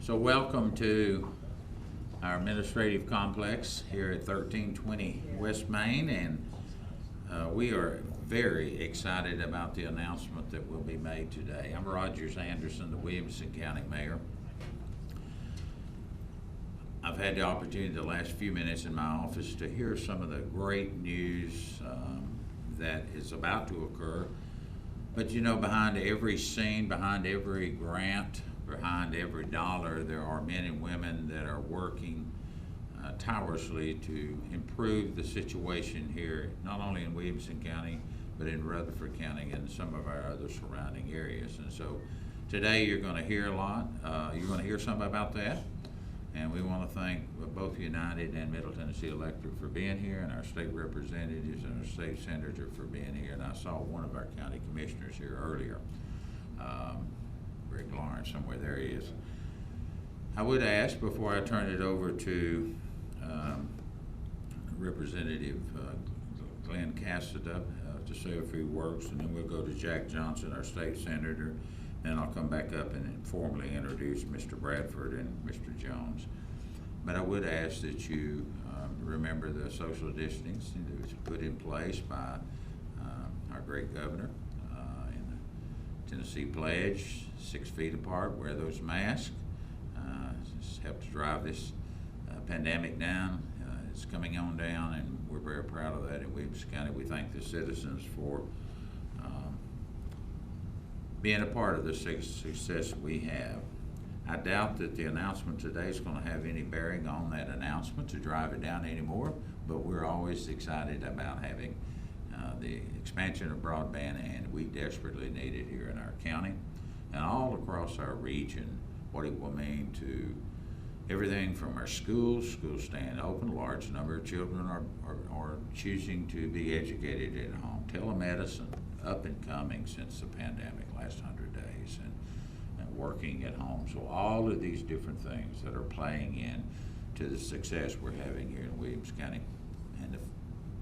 So welcome to our administrative complex here at 1320 West Main, and we are very excited about the announcement that will be made today. I'm Rogers Anderson, the Williamson County Mayor. I've had the opportunity the last few minutes in my office to hear some of the great news that is about to occur. But you know, behind every scene, behind every grant, behind every dollar, there are men and women that are working tirelessly to improve the situation here, not only in Williamson County, but in Rutherford County and some of our other surrounding areas. And so today you're going to hear a lot. You're going to hear something about that. And we want to thank both United and Middle Tennessee Electric for being here, and our state representatives and our state senator for being here. And I saw one of our county commissioners here earlier, Rick Lawrence, somewhere there he is. I would ask, before I turn it over to Representative Glenn Casson to say a few words, and then we'll go to Jack Johnson, our state senator. Then I'll come back up and formally introduce Mr. Bradford and Mr. Jones. But I would ask that you remember the social distancing that was put in place by our great governor in the Tennessee Pledge, 6 feet apart, wear those masks. It's helped to drive this pandemic down. It's coming on down, and we're very proud of that in Williamson County. We thank the citizens for being a part of the success we have. I doubt that the announcement today is going to have any bearing on that announcement to drive it down anymore, but we're always excited about having the expansion of broadband, and we desperately need it here in our county and all across our region. What it will mean to everything from our schools staying open, a large number of children are choosing to be educated at home, telemedicine, up and coming since the pandemic, last 100 days, and working at home. So all of these different things that are playing in to the success we're having here in Williamson County. And the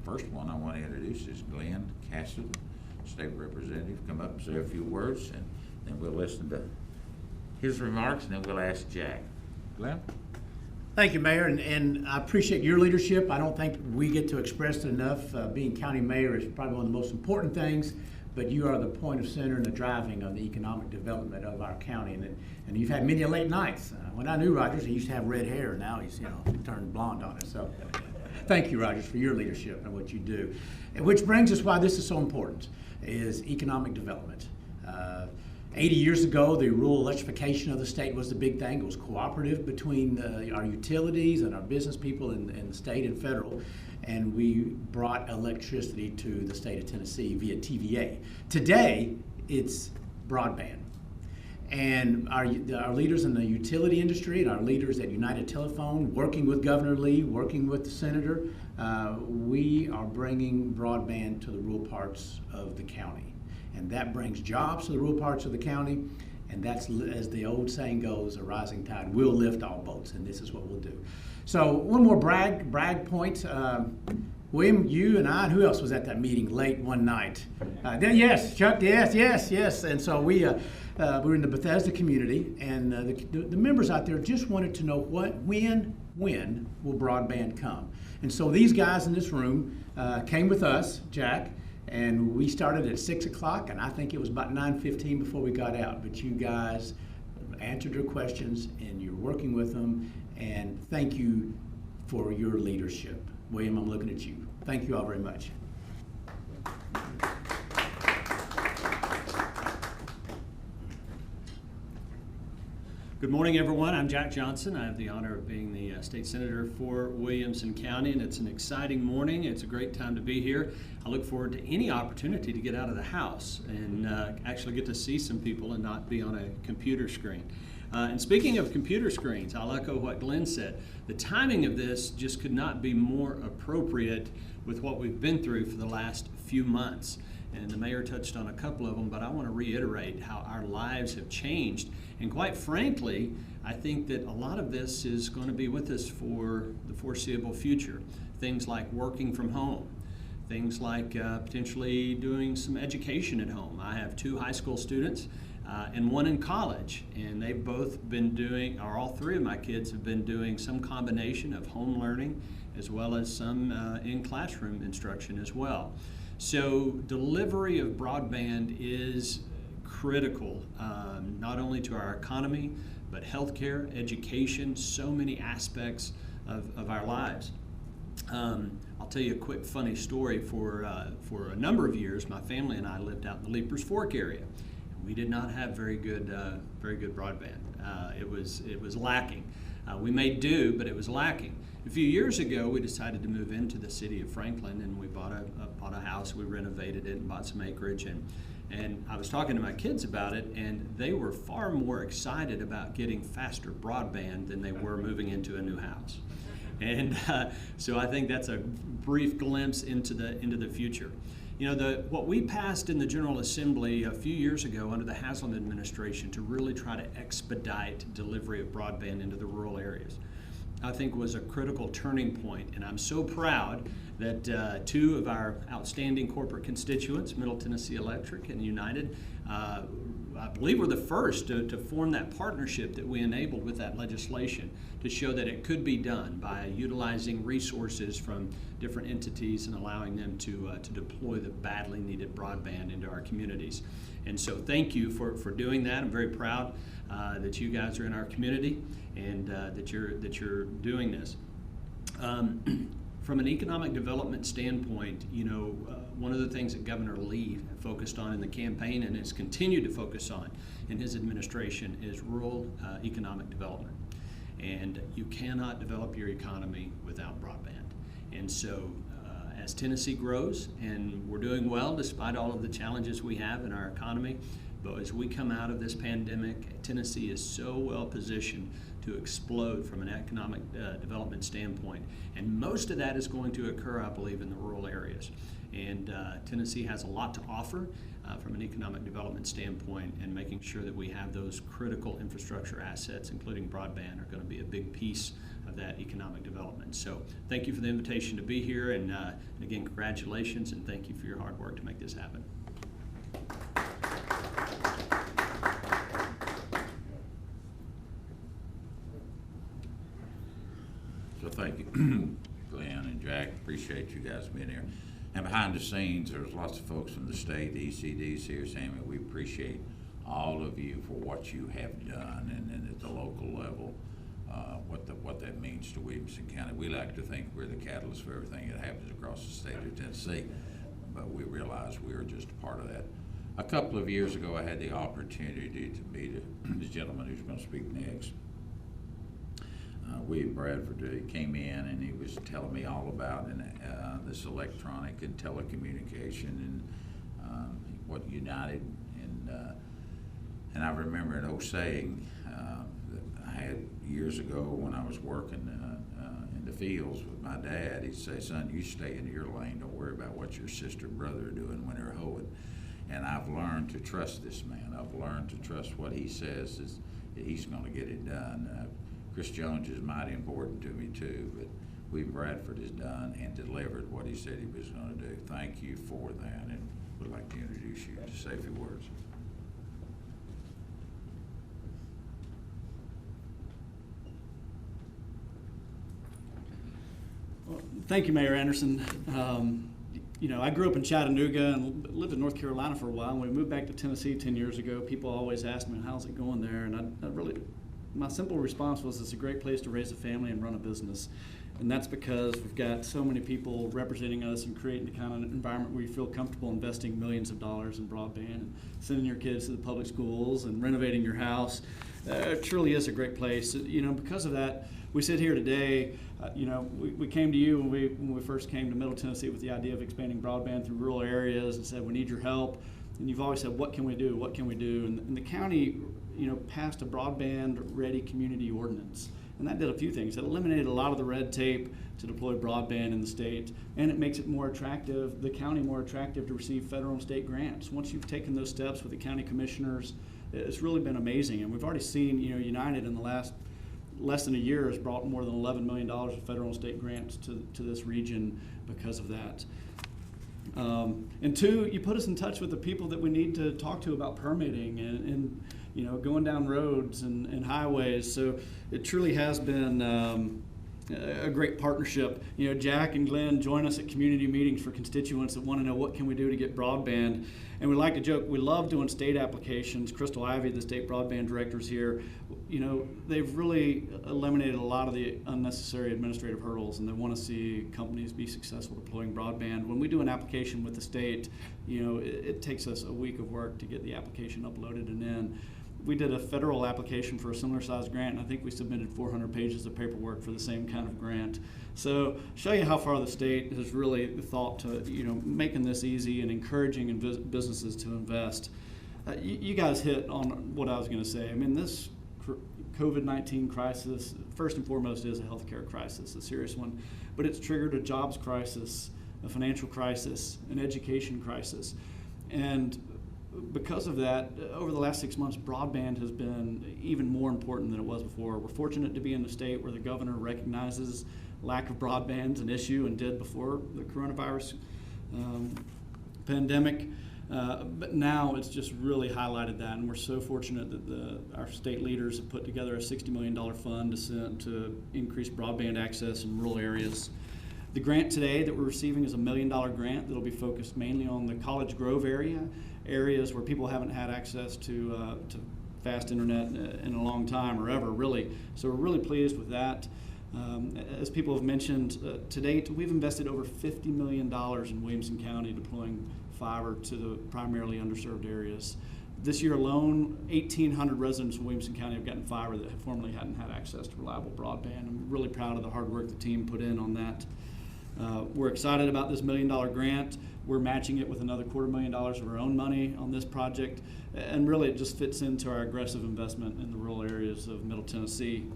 first one I want to introduce is Glenn Casson, State Representative. Come up and say a few words, and then we'll listen to his remarks, and then we'll ask Jack. Glenn? Thank you, Mayor, and I appreciate your leadership. I don't think we get to express it enough. Being county mayor is probably one of the most important things, but you are the point of center and the driving of the economic development of our county. And you've had many late nights. When I knew Rogers, he used to have red hair, and now he's turned blonde on us. So thank you, Rogers, for your leadership and what you do. And which brings us why this is so important, is economic development. 80 years ago, the rural electrification of the state was the big thing. It was cooperative between our utilities and our business people in the state and federal, and we brought electricity to the state of Tennessee via TVA. Today, it's broadband. And our leaders in the utility industry and our leaders at United Telephone, working with Governor Lee, working with the senator, we are bringing broadband to the rural parts of the county. And that brings jobs to the rural parts of the county, and that's, as the old saying goes, a rising tide will lift all boats, and this is what we'll do. So one more brag point. William, you and I, and who else was at that meeting late one night? Yes, Chuck, yes. And so we were in the Bethesda community, and the members out there just wanted to know when will broadband come? And so these guys in this room came with us, Jack, and we started at 6 o'clock, and I think it was about 9:15 before we got out. But you guys answered their questions, and you're working with them, and thank you for your leadership. William, I'm looking at you. Thank you all very much. Good morning, everyone. I'm Jack Johnson. I have the honor of being the state senator for Williamson County, and it's an exciting morning. It's a great time to be here. I look forward to any opportunity to get out of the house and actually get to see some people and not be on a computer screen. And speaking of computer screens, I'll echo what Glenn said. The timing of this just could not be more appropriate with what we've been through for the last few months. And the mayor touched on a couple of them, but I want to reiterate how our lives have changed. And quite frankly, I think that a lot of this is going to be with us for the foreseeable future. Things like working from home, things like potentially doing some education at home. I have 2 high school students and one in college. And they've both been doing, or all three of my kids have been doing some combination of home learning as well as some in classroom instruction as well. So delivery of broadband is critical, not only to our economy, but healthcare, education, so many aspects of our lives. I'll tell you a quick funny story. For a number of years, my family and I lived out in the Leapers Fork area. We did not have very good broadband. It was lacking. We made do, but it was lacking. A few years ago, we decided to move into the city of Franklin, and we bought a house. We renovated it and bought some acreage, and I was talking to my kids about it, and they were far more excited about getting faster broadband than they were moving into a new house. And so I think that's a brief glimpse into the future. You know, what we passed in the General Assembly a few years ago under the Haslam administration to really try to expedite delivery of broadband into the rural areas, I think was a critical turning point. And I'm so proud that two of our outstanding corporate constituents, Middle Tennessee Electric and United, I believe were the first to form that partnership that we enabled with that legislation to show that it could be done by utilizing resources from different entities and allowing them to deploy the badly needed broadband into our communities. And so thank you for doing that. I'm very proud that you guys are in our community and that you're doing this. From an economic development standpoint, you know, one of the things that Governor Lee focused on in the campaign and has continued to focus on in his administration is rural economic development. And you cannot develop your economy without broadband. And so as Tennessee grows, and we're doing well despite all of the challenges we have in our economy, but as we come out of this pandemic, Tennessee is so well positioned to explode from an economic development standpoint. And most of that is going to occur, I believe, in the rural areas. And Tennessee has a lot to offer from an economic development standpoint, and making sure that we have those critical infrastructure assets, including broadband, are going to be a big piece of that economic development. So thank you for the invitation to be here, and again, congratulations, and thank you for your hard work to make this happen. So thank you, Glenn and Jack. Appreciate you guys being here. And behind the scenes, there's lots of folks from the state, the ECDs here, saying we appreciate all of you for what you have done, and at the local level, what that means to Williamson County. We like to think we're the catalyst for everything that happens across the state of Tennessee, but we realize we are just a part of that. A couple of years ago, I had the opportunity to meet the gentleman who's going to speak next. William Bradford. He came in and he was telling me all about this electronic and telecommunication and what United, and I remember an old saying that I had years ago when I was working in the fields with my dad. He'd say, "Son, you stay in your lane. Don't worry about what your sister and brother are doing when they're hoeing." And I've learned to trust this man. I've learned to trust what he says is that he's going to get it done. Chris Jones is mighty important to me too, but William Bradford has done and delivered what he said he was going to do. Thank you for that, and would like to introduce you to say a few words. Well, thank you, Mayor Anderson. You know, I grew up in Chattanooga and lived in North Carolina for a while. When we moved back to Tennessee 10 years ago, people always asked me, "How's it going there?" And my simple response was, it's a great place to raise a family and run a business. And that's because we've got so many people representing us and creating the kind of environment where you feel comfortable investing millions of dollars in broadband and sending your kids to the public schools and renovating your house. It truly is a great place. You know, because of that, we sit here today. You know, we came to you when we first came to Middle Tennessee with the idea of expanding broadband through rural areas and said, we need your help. And you've always said, what can we do? What can we do? And the county, you know, passed a broadband-ready community ordinance. And that did a few things. It eliminated a lot of the red tape to deploy broadband in the state, and it makes it more attractive, the county more attractive to receive federal and state grants. Once you've taken those steps with the county commissioners, it's really been amazing. And we've already seen, you know, United in the last less than a year has brought more than $11 million of federal and state grants to this region because of that. And two, you put us in touch with the people that we need to talk to about permitting and you know, going down roads and highways. So it truly has been a great partnership. You know, Jack and Glenn join us at community meetings for constituents that want to know what can we do to get broadband. And we like to joke, we love doing state applications. Crystal Ivey, the state broadband director, is here. You know, they've really eliminated a lot of the unnecessary administrative hurdles, and they want to see companies be successful deploying broadband. When we do an application with the state, you know, it takes us a week of work to get the application uploaded and in. We did a federal application for a similar size grant, and I think we submitted 400 pages of paperwork for the same kind of grant. So show you how far the state has really thought to, you know, making this easy and encouraging businesses to invest. You guys hit on what I was going to say. I mean, this COVID-19 crisis, first and foremost, is a healthcare crisis, a serious one, but it's triggered a jobs crisis, a financial crisis, an education crisis. And because of that, over the last 6 months, broadband has been even more important than it was before. We're fortunate to be in a state where the governor recognizes lack of broadband an issue, and did before the coronavirus pandemic. But now it's just really highlighted that, and we're so fortunate that our state leaders have put together a $60 million fund to increase broadband access in rural areas. The grant today that we're receiving is a $1 million grant that'll be focused mainly on the College Grove areas where people haven't had access to fast internet in a long time or ever, really. So we're really pleased with that. As people have mentioned, to date, we've invested over $50 million in Williamson County deploying fiber to the primarily underserved areas. This year alone, 1,800 residents in Williamson County have gotten fiber that formerly hadn't had access to reliable broadband. I'm really proud of the hard work the team put in on that. We're excited about this $1 million grant. We're matching it with another $250,000 of our own money on this project, and really it just fits into our aggressive investment in the rural areas of Middle Tennessee.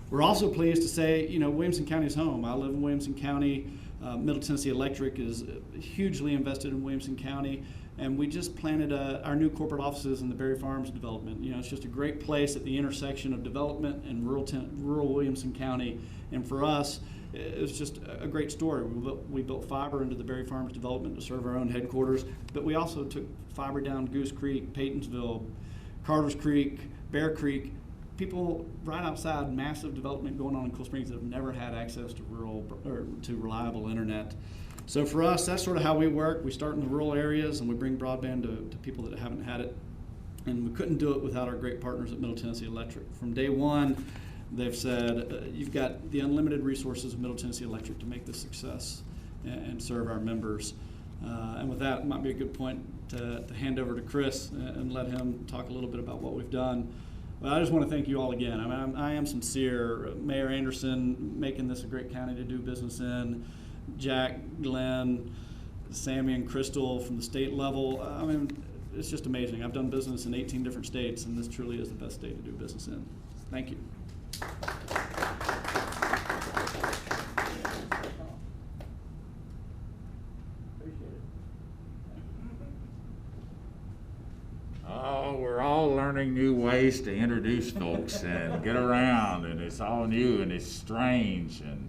We're also pleased to say, you know, Williamson County is home. I live in Williamson County. Middle Tennessee Electric is hugely invested in Williamson County, and we just planted our new corporate offices in the Berry Farms development. You know, it's just a great place at the intersection of development and rural Williamson County, and for us, it's just a great story. We built fiber into the Berry Farms development to serve our own headquarters, but we also took fiber down Goose Creek, Paytonsville, Carter's Creek, Bear Creek. People right outside massive development going on in Cool Springs that have never had access to reliable internet. So for us, that's sort of how we work. We start in the rural areas and we bring broadband to people that haven't had it. And we couldn't do it without our great partners at Middle Tennessee Electric. From day one, they've said, you've got the unlimited resources of Middle Tennessee Electric to make this success and serve our members. And with that, it might be a good point to hand over to Chris and let him talk a little bit about what we've done. But I just want to thank you all again. I mean, I am sincere. Mayor Anderson making this a great county to do business in. Jack, Glenn, Sammy, and Crystal from the state level. I mean, it's just amazing. I've done business in 18 different states, and this truly is the best state to do business in. Thank you. Oh, we're all learning new ways to introduce folks and get around, and it's all new and it's strange. And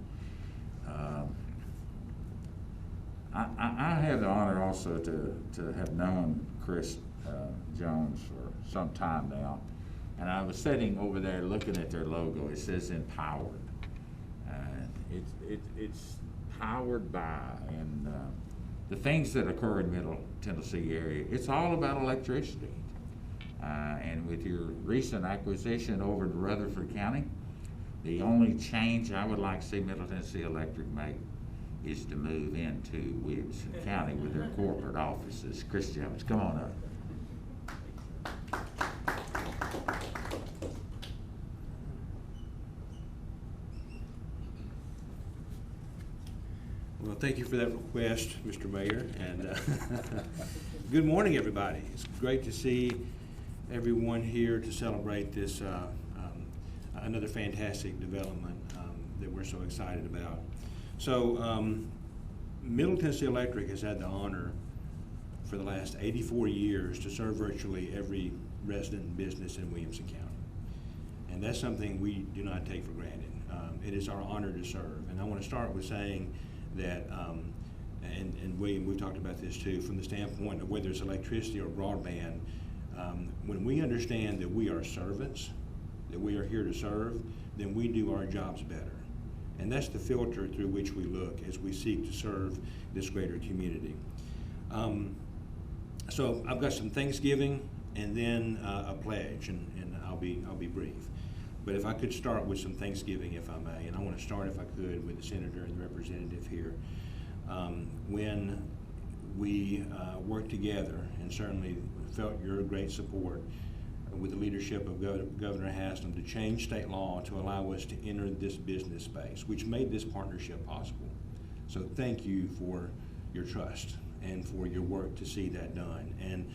I have the honor also to have known Chris Jones for some time now, and I was sitting over there looking at their logo. It says empowered. It's powered by, and the things that occur in Middle Tennessee area, it's all about electricity. And with your recent acquisition over to Rutherford County, the only change I would like to see Middle Tennessee Electric make is to move into Williamson County with their corporate offices. Chris Jones, come on up. Well, thank you for that request, Mr. Mayor, and good morning, everybody. It's great to see everyone here to celebrate this another fantastic development that we're so excited about. So Middle Tennessee Electric has had the honor for the last 84 years to serve virtually every resident and business in Williamson County. And that's something we do not take for granted. It is our honor to serve. And I want to start with saying that and William, we've talked about this too, from the standpoint of whether it's electricity or broadband, when we understand that we are servants, that we are here to serve, then we do our jobs better. And that's the filter through which we look as we seek to serve this greater community. So I've got some Thanksgiving and then a pledge, and I'll be brief. But if I could start with some Thanksgiving, if I may, and I want to start, if I could, with the senator and the representative here. When we worked together, and certainly felt your great support with the leadership of Governor Haslam to change state law to allow us to enter this business space, which made this partnership possible. So thank you for your trust and for your work to see that done. And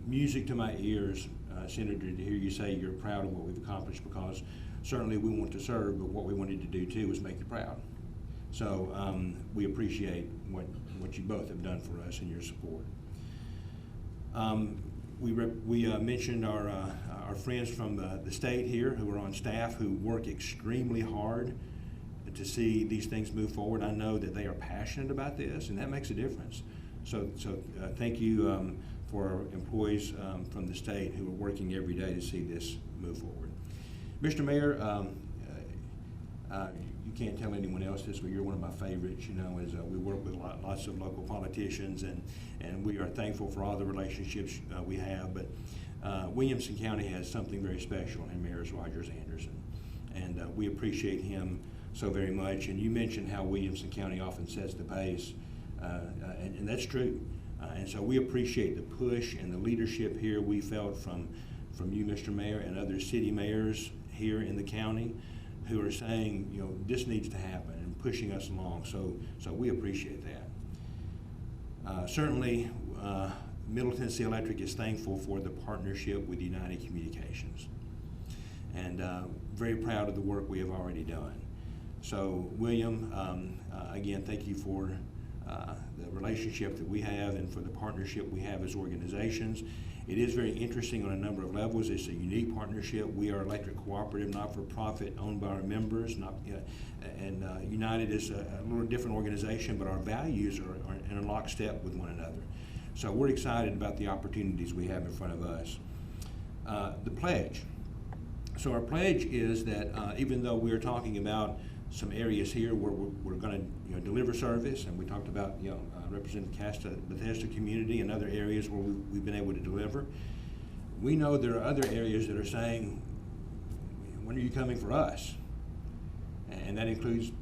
music to my ears, Senator, to hear you say you're proud of what we've accomplished, because certainly we want to serve, but what we wanted to do too was make you proud. So we appreciate what you both have done for us and your support. We mentioned our friends from the state here who are on staff, who work extremely hard to see these things move forward. I know that they are passionate about this, and that makes a difference. So thank you for our employees from the state who are working every day to see this move forward. Mr. Mayor, you can't tell anyone else this, but you're one of my favorites, you know, as we work with lots of local politicians, and we are thankful for all the relationships we have. But Williamson County has something very special in Mayor Rogers Anderson, and we appreciate him so very much. And you mentioned how Williamson County often sets the pace, and that's true. And so we appreciate the push and the leadership here we felt from you, Mr. Mayor, and other city mayors here in the county, who are saying, you know, this needs to happen, and pushing us along. So we appreciate that. Certainly, Middle Tennessee Electric is thankful for the partnership with United Communications, and very proud of the work we have already done. So, William, again, thank you for the relationship that we have and for the partnership we have as organizations. It is very interesting on a number of levels. It's a unique partnership. We are electric cooperative, not-for-profit, owned by our members, and United is a little different organization, but our values are in lockstep with one another. So we're excited about the opportunities we have in front of us. The pledge. So our pledge is that even though we're talking about some areas here where we're going to deliver service, and we talked about Representative Casson, Bethesda community, and other areas where we've been able to deliver. We know there are other areas that are saying, when are you coming for us? And that includes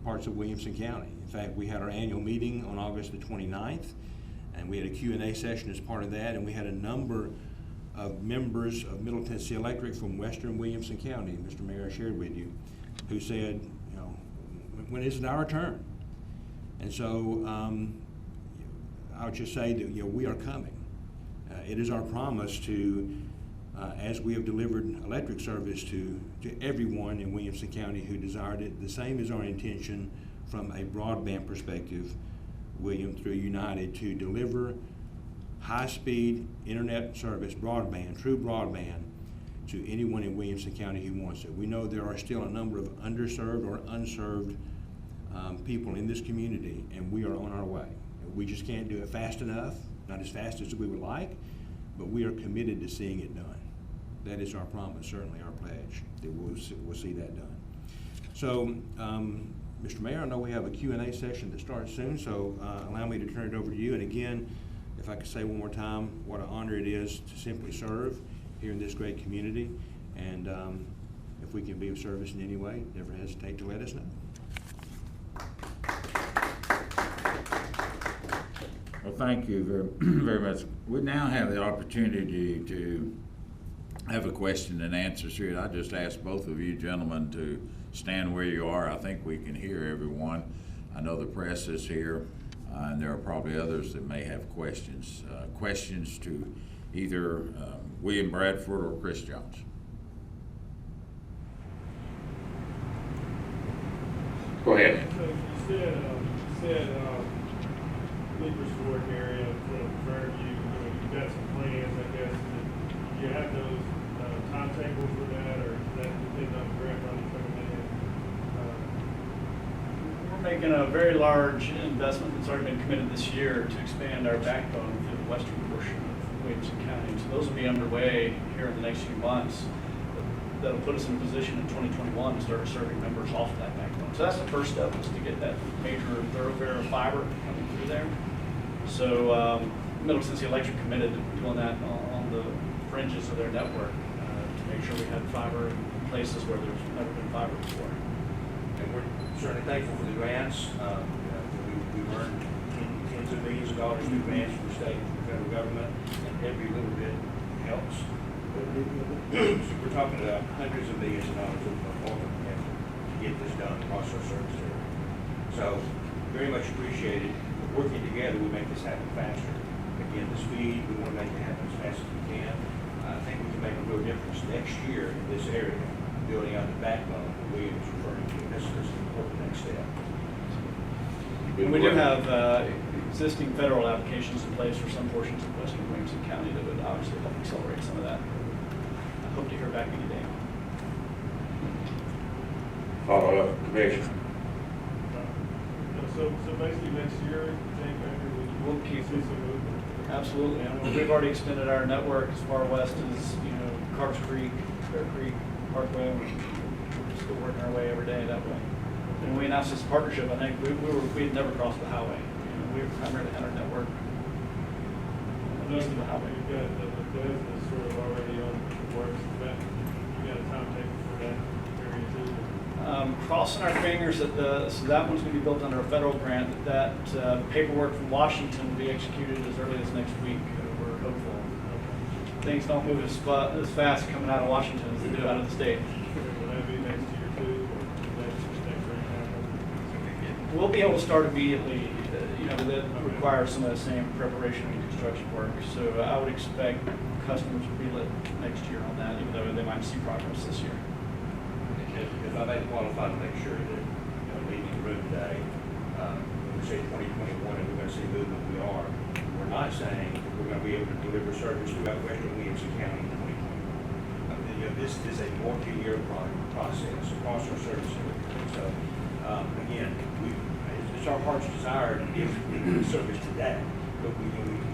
parts of Williamson County. In fact, we had our annual meeting on August the 29th, and we had a Q&A session as part of that, and we had a number of members of Middle Tennessee Electric from Western Williamson County, Mr. Mayor, I shared with you, who said, when is it our turn? And so I would just say that we are coming. It is our promise to, as we have delivered electric service to everyone in Williamson County who desired it, the same is our intention from a broadband perspective, William, through United, to deliver high-speed internet service, broadband, true broadband, to anyone in Williamson County who wants it. We know there are still a number of underserved or unserved people in this community, and we are on our way. We just can't do it fast enough, not as fast as we would like, but we are committed to seeing it done. That is our promise, certainly our pledge, that we'll see that done. So, Mr. Mayor, I know we have a Q&A session that starts soon, so allow me to turn it over to you. And again, if I could say one more time, what an honor it is to simply serve here in this great community, and if we can be of service in any way, never hesitate to let us know. Well, thank you very much. We now have the opportunity to have a question and answer period. I just ask both of you gentlemen to stand where you are. I think we can hear everyone. I know the press is here, and there are probably others that may have questions. Questions to either William Bradford or Chris Jones. Go ahead. So you said Lead Resort area for Fairview, you've got some plans, I guess. Do you have those timetables for that, or does that depend on grant money coming in? making a very large investment that's already been committed this year to expand our backbone through the western portion of Williamson County. So those will be underway here in the next few months. That'll put us in a position in 2021 to start serving members off of that backbone. So that's the first step, is to get that major thoroughfare of fiber coming through there. So Middle Tennessee Electric committed to doing that on the fringes of their network to make sure we had fiber in places where there's never been fiber before. And we're certainly thankful for the grants. We've earned tens of millions of dollars through grants from the state and the federal government, and every little bit helps. So we're talking about hundreds of millions of dollars of ultimate effort to get this done across our service area. So very much appreciated. Working together, we make this happen faster. Again, the speed, we want to make it happen as fast as we can. I think we can make a real difference next year in this area, building out the backbone that William was referring to. This is an important next step. And we do have existing federal applications in place for some portions of western Williamson County that would obviously help accelerate some of that. I hope to hear back any day. Follow up, Commissioner. So basically next year, you think after We'll we keep see some movement? Absolutely. I mean, we've already extended our network as far west as, Carter's Creek, Bear Creek, Parkway. We're still working our way every day that way. When we announced this partnership, I think we had never crossed the highway. We were primarily had our network east of the highway. You've got the business sort of already on the works, but you got a timetable for that area too? Crossing our fingers that so that one's going to be built under a federal grant. That paperwork from Washington will be executed as early as next week. We're hopeful. Things don't move as fast coming out of Washington as they do out of the state. Will that be next year too, or next grant happen? We'll be able to start immediately. That requires some of the same preparation and construction work. So I would expect customers will be lit next year on that, even though they might see progress this year. If I may qualify to make sure that, leading the room today, when we say 2021 and we're going to see movement, we are. We're not saying that we're going to be able to deliver service throughout western Williamson County in 2021. This is a multi-year process across our service area. So, again, it's our heart's desire to give service today, but we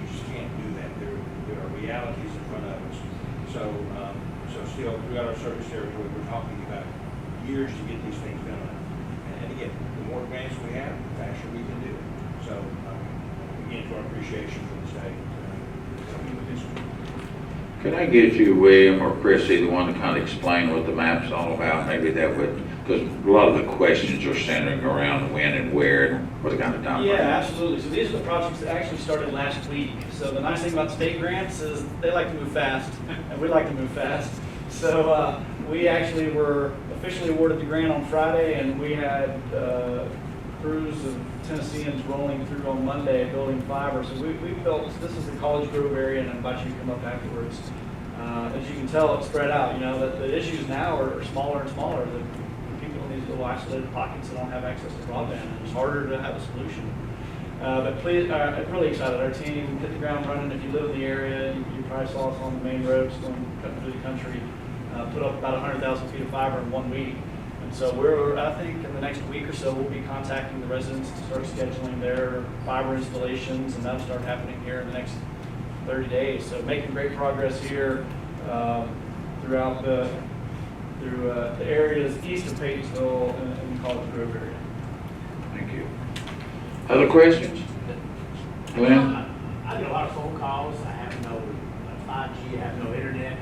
just can't do that. There are realities in front of us. So still throughout our service territory, we're talking about years to get these things done. And again, the more grants we have, the faster we can do it. So again, to our appreciation for the state, helping with this one. Can I get you, William or Chrissy, the one to kind of explain what the map's all about? Maybe that would, because a lot of the questions are centering around when and where and what kind of time. Yeah, absolutely. So these are the projects that actually started last week. So the nice thing about state grants is they like to move fast, and we like to move fast. So we actually were officially awarded the grant on Friday, and we had crews of Tennesseans rolling through on Monday building fiber. So we built, this is the College Grove area, and I invite you to come up afterwards. As you can tell, it's spread out. The issues now are smaller and smaller. The people in these little isolated pockets that don't have access to broadband, and it's harder to have a solution. But please, I'm really excited. Our team hit the ground running. If you live in the area, you probably saw us on the main roads going cutting through the country. Put up about 100,000 feet of fiber in 1 week. And so I think in the next week or so, we'll be contacting the residents to start scheduling their fiber installations, and that'll start happening here in the next 30 days. So making great progress here throughout the areas east of Paytonsville and the College Grove area. Thank you. Other questions? Glenn? I get a lot of phone calls. I have no 5G, I have no internet.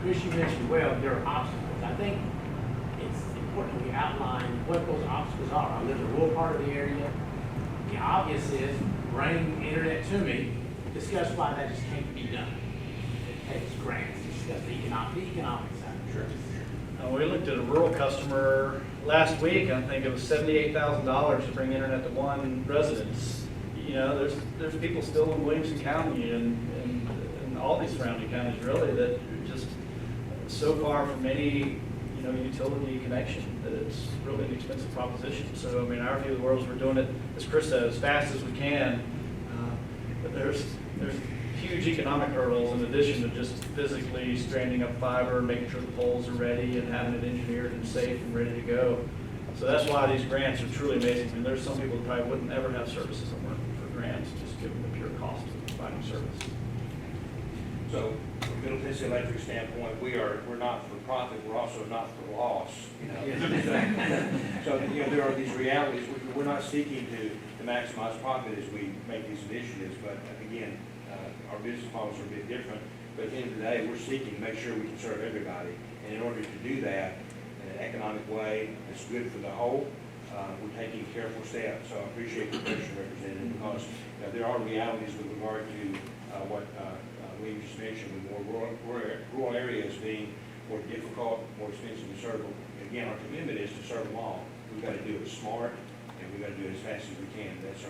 Chris, you mentioned, there are obstacles. I think it's important we outline what those obstacles are. I live in a rural part of the area. The obvious is bring internet to me. Discuss why that just can't be done. It takes grants. Discuss the economic side. Sure. We looked at a rural customer last week. I think it was $78,000 to bring internet to one residence. There's people still in Williamson County and all these surrounding counties really that are just so far from any utility connection that it's really an expensive proposition. So our view of the world is we're doing it, as Chris said, as fast as we can. But there's huge economic hurdles in addition to just physically stranding up fiber, making sure the poles are ready and having it engineered and safe and ready to go. So that's why these grants are truly amazing. I mean, there's some people that probably wouldn't ever have services that weren't for grants, just given the pure cost of providing service. So from Middle Tennessee Electric standpoint, we're not for profit, we're also not for loss, you know. So, you know, there are these realities. We're not seeking to maximize profit as we make these initiatives, but again, our business models are a bit different. But at the end of the day, we're seeking to make sure we can serve everybody. And in order to do that in an economic way that's good for the whole, we're taking careful steps. So I appreciate the question, Representative, because there are realities with regard to what William just mentioned, with more rural areas being more difficult, more expensive to serve. Again, our commitment is to serve them all. We've got to do it smart, and we've got to do it as fast as we can. That's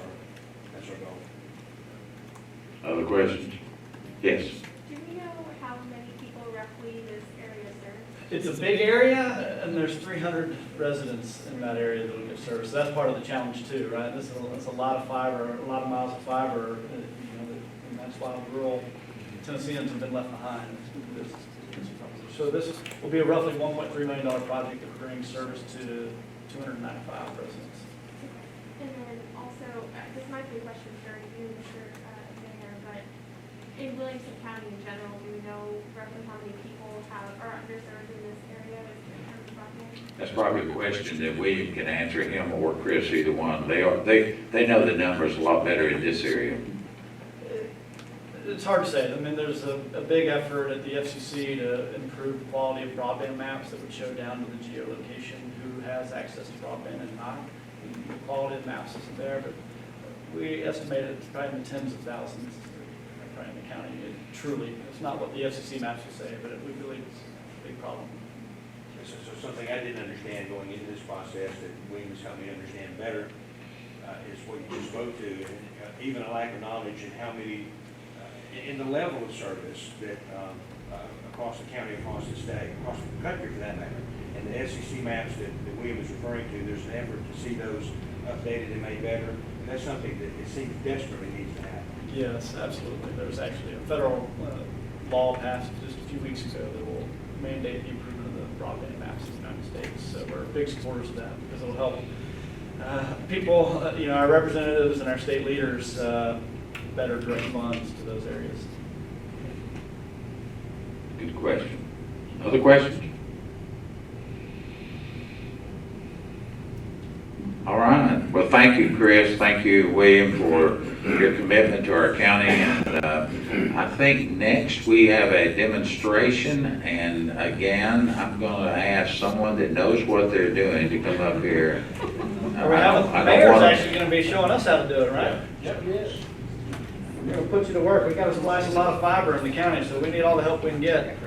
our goal. Other questions? Yes. Do we know how many people roughly this area serves? It's a big area, and there's 300 residents in that area that will get service. So that's part of the challenge too, right? That's a lot of fiber, a lot of miles of fiber, and that's why rural Tennesseans have been left behind. So this will be a roughly $1.3 million project that will bring service to 295 residents. And then also, this might be a question for you, Mr. Mayor, but in Williamson County in general, do we know roughly how many people are underserved in this area in terms of broadband? That's probably a question that William can answer, him or Chris, either one. They know the numbers a lot better in this area. It's hard to say. I mean, there's a big effort at the FCC to improve the quality of broadband maps that would show down to the geolocation who has access to broadband and not. The quality of the maps isn't there, but we estimate it's probably in the tens of thousands right in the county. It's not what the FCC maps will say, but we believe it's a big problem. So something I didn't understand going into this process that Williams helped me understand better is what you just spoke to, and even a lack of knowledge in how many, in the level of service that across the county, across the state, across the country for that matter, and the SEC maps that William is referring to, there's an effort to see those updated and made better, and that's something that it seems desperately needs to happen. Yes, absolutely. There's actually a federal law passed just a few weeks ago that will mandate the improvement of the broadband maps in the United States. So we're big supporters of that because it'll help people, our representatives and our state leaders better direct funds to those areas. Good question. Other questions? All right. Well, thank you, Chris. Thank you, William, for your commitment to our county. And I think next we have a demonstration. And again, I'm going to ask someone that knows what they're doing to come up here. The mayor's actually going to be showing us how to do it, right? Yep. We're going to put you to work. We got to splice a lot of fiber in the county, so we need all the help we can get.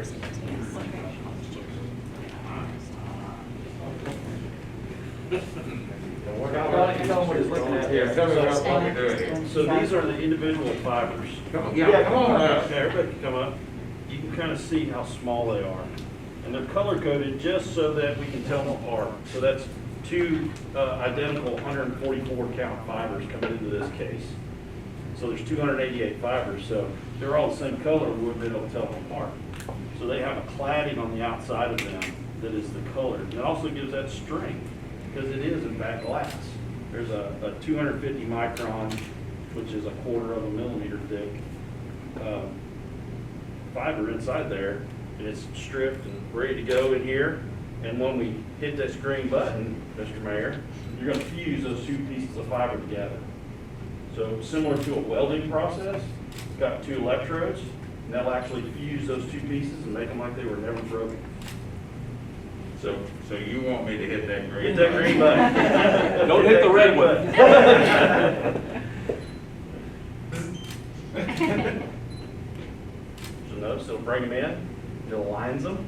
So these are the individual fibers. Come on. Everybody can come up. You can kind of see how small they are. And they're color coded just so that we can tell them apart. So that's two identical 144 count fibers coming into this case. So there's 288 fibers, so they're all the same color, we wouldn't be able to tell them apart. So they have a cladding on the outside of them that is the color. And it also gives that strength, because it is in fact glass. There's a 250 micron, which is 1/4 millimeter thick fiber inside there, and it's stripped and ready to go in here. And when we hit this green button, Mr. Mayor, you're going to fuse those two pieces of fiber together. So similar to a welding process, it's got two electrodes, and that'll actually fuse those two pieces and make them like they were never broken. So you want me to hit that green Hit that green button. Don't hit the red one. So notice it'll bring them in, it aligns them.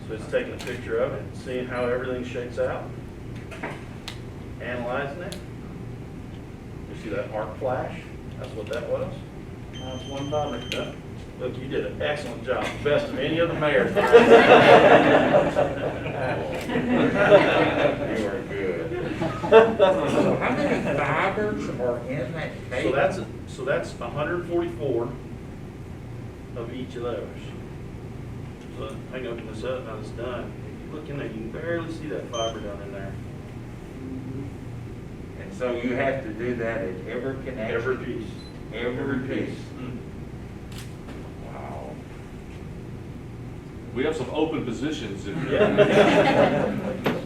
So it's taking a picture of it, seeing how everything shakes out, analyzing it. You see that arc flash? That's what that was. It's one fiber. Yeah. Look, you did an excellent job, best of any other mayor. You are good. How many fibers are in that cable? So that's 144 of each of those. So I can open this up now it's done. look in there, you can barely see that fiber down in there. And so you have to do that at every connection? Every piece. Every piece. Mm. Wow. We have some open positions in here. Yeah.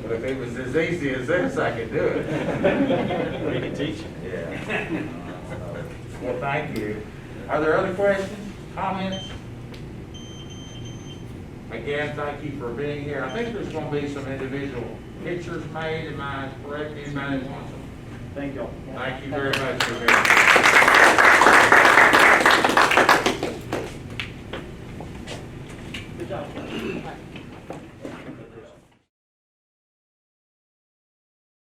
But if it was as easy as this, I could do it. We can teach you. Yeah. Well, thank you. Are there other questions, comments? Again, thank you for being here. I think there's gonna be some individual pictures made, am I correct? Anybody wants them? Thank y'all. Thank you very much for being here.